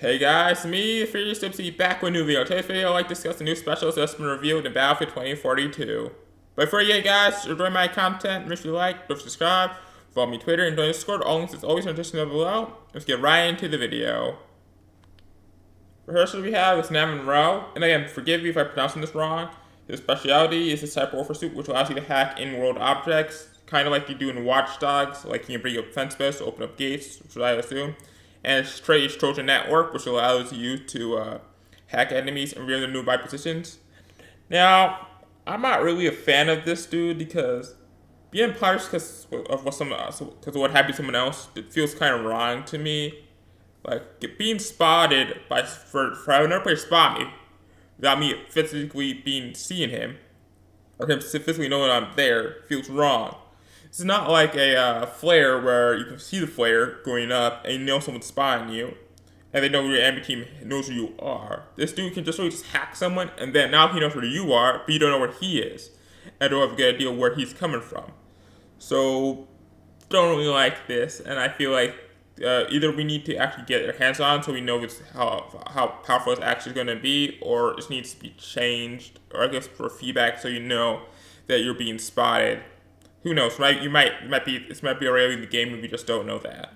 Hey guys, me, Furious Dipsy, back with a new video. Today's video, I'd like to discuss the new specials that's been revealed in Battlefield 2042. But before you get guys, enjoy my content, make sure you like, don't subscribe, follow me on Twitter, and join the Discord. All links is always in the description below. Let's get right into the video. First we have is Nam Monroe, and again, forgive me if I'm pronouncing this wrong. His specialty is his Cyber Warfare suit, which allows you to hack in-world objects, kind of like you do in Watch Dogs, like you can bring up fence posts, open up gates, which I assume. And its trait is Trojan Network, which allows you to hack enemies and reveal their nearby positions. Now, I'm not really a fan of this dude because being punished because of what happened to someone else, it feels kind of wrong to me. Like being spotted for another player to spot me without me physically seeing him or him physically knowing I'm there feels wrong. It's not like a flare where you can see the flare going up and you know someone's spying you, and they know your enemy team knows who you are. This dude can just really hack someone, and then now he knows where you are, but you don't know where he is, and don't have a good idea where he's coming from. So, don't really like this, and I feel like either we need to actually get our hands on so we know how powerful it's actually going to be, or it needs to be changed, or I guess for feedback so you know that you're being spotted. Who knows? Right? This might be already in the game, and we just don't know that.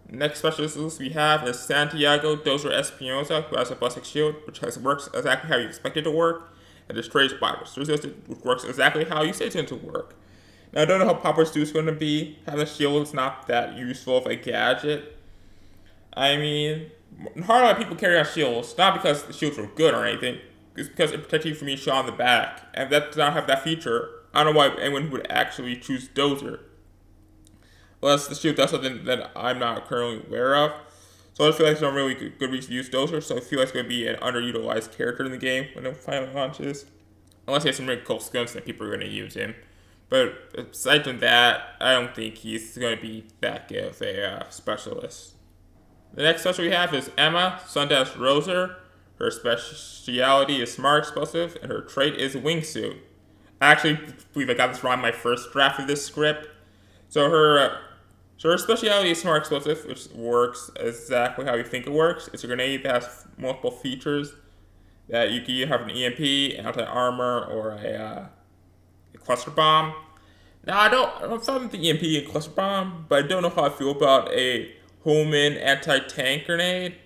Next specialist we have is Santiago Dozer Espinosa, who has a ballistic shield, which works exactly how you expect it to work, and destroys virus resistant, which works exactly how you say it's going to work. Now, I don't know how popular this is going to be. Having a shield is not that useful of a gadget. I mean, hardly a lot of people carry on shields, not because the shields were good or anything. It's because it protects you from being shot on the back. And if that does not have that feature, I don't know why anyone would actually choose Dozer. Unless the shield does something that I'm not currently aware of. So I feel like there's no really good reason to use Dozer, so I feel like it's going to be an underutilized character in the game when it finally launches. Unless he has some really cool skills that people are going to use him. But aside from that, I don't think he's going to be that good of a specialist. The next special we have is Emma Sundays Roser. Her specialty is Smart Explosive, and her trait is Wingsuit. I actually believe I got this wrong in my first draft of this script. So her specialty is Smart Explosive, which works exactly how you think it works. It's a grenade that has multiple features that you can either have an EMP, an anti-armor, or a cluster bomb. Now, I don't feel the EMP and cluster bomb, but I don't know how I feel about a Holman anti-tank grenade.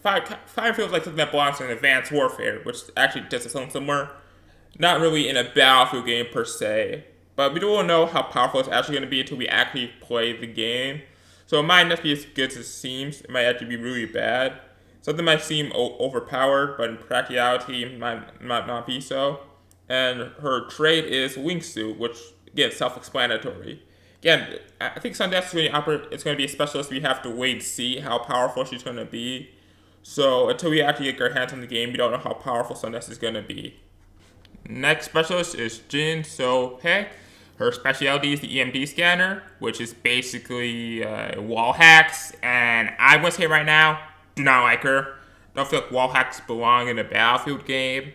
Fire feels like something that belongs in advanced warfare, which actually does something similar. Not really in a Battlefield game per se, but we don't know how powerful it's actually going to be until we actually play the game. So it might not be as good as it seems. It might actually be really bad. Something might seem overpowered, but in practicality, it might not be so. And her trait is Wingsuit, which, again, self-explanatory. Again, I think Sundays is going to be a specialist. We have to wait and see how powerful she's going to be. So until we actually get our hands on the game, we don't know how powerful Sundays is going to be. Next specialist is Jin So He. Her specialty is the EMD scanner, which is basically wall hacks. And I must say right now, do not like her. Don't feel like wall hacks belong in a Battlefield game.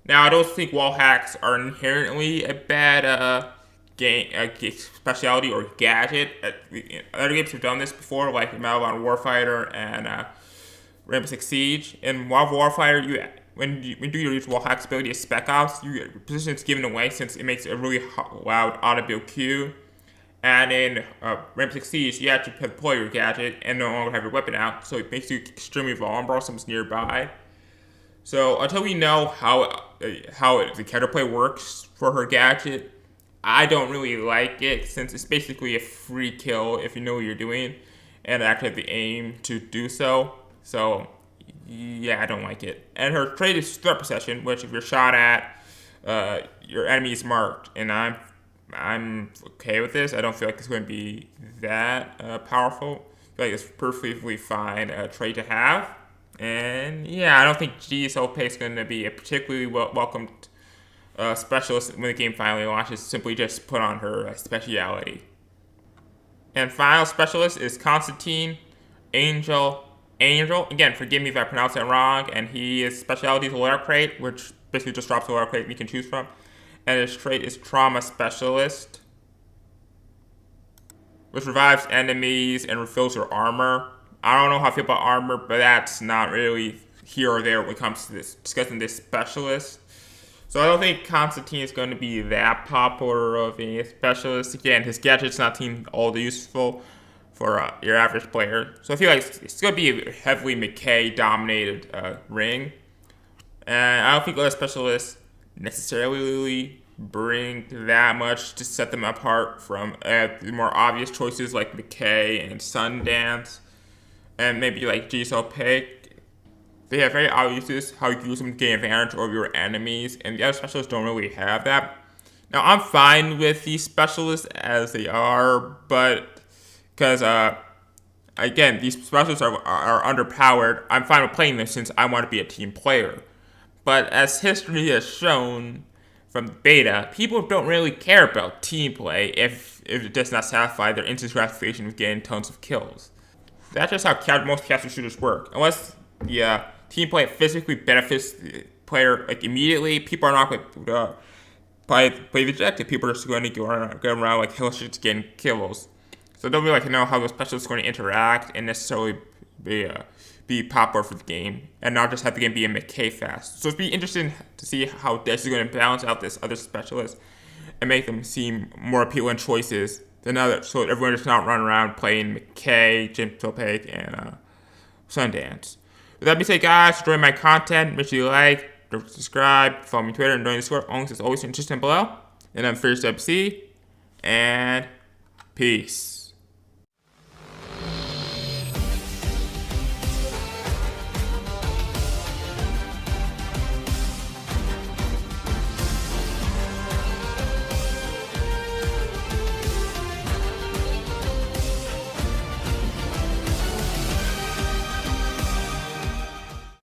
Now, I don't think wall hacks are inherently a bad specialty or gadget. Other games have done this before, like Modern Warfighter and Rainbow Six Siege. In Modern Warfighter, when you do your use wall hacks ability as Spec Ops, your position is given away since it makes a really loud audible cue. And in Rainbow Six Siege, you actually deploy your gadget and no longer have your weapon out, so it makes you extremely vulnerable if someone's nearby. So until we know how the counterplay works for her gadget, I don't really like it since it's basically a free kill if you know what you're doing and actually have the aim to do so. So yeah, I don't like it. And her trait is threat perception, which if you're shot at, your enemy is marked, and I'm okay with this. I don't feel like it's going to be that powerful. I feel like it's perfectly fine trait to have. And yeah, I don't think GSOP is going to be a particularly welcomed specialist when the game finally launches. Simply just put on her speciality. And final specialist is Constantine Angel. Again, forgive me if I pronounce that wrong. And his specialty is Alarm Crate, which basically just drops Alarm Crate you can choose from. And his trait is Trauma Specialist, which revives enemies and refills your armor. I don't know how I feel about armor, but that's not really here or there when it comes to this discussing this specialist. So I don't think Constantine is going to be that popular of a specialist. Again, his gadget's not seem all that useful for your average player. So I feel like it's going to be a heavily McKay-dominated ring. And I don't think other specialists necessarily bring that much to set them apart from the more obvious choices like McKay and Sundance, and maybe like GSLP. They have very obvious uses how you can use them to gain advantage over your enemies, and the other specialists don't really have that. Now, I'm fine with these specialists as they are, but because, again, these specialists are underpowered, I'm fine with playing them since I want to be a team player. But as history has shown from the beta, people don't really care about team play if it does not satisfy their instant gratification of getting tons of kills. That's just how most casual shooters work. Unless the team play physically benefits the player like immediately, people are not going to play the objective. People are just going to go around like hell shits getting kills. So I don't really know how the specialists are going to interact and necessarily be popular for the game, and not just have the game be a McKay fast. So it'd be interesting to see how this is going to balance out this other specialist and make them seem more appealing choices than others, so everyone does not run around playing McKay, Jim Topek, and Sundance. With that being said, guys, enjoy my content. Make sure you like, don't subscribe, follow me on Twitter, and join the Discord. Links is always in the description below. And I'm First FC, and peace.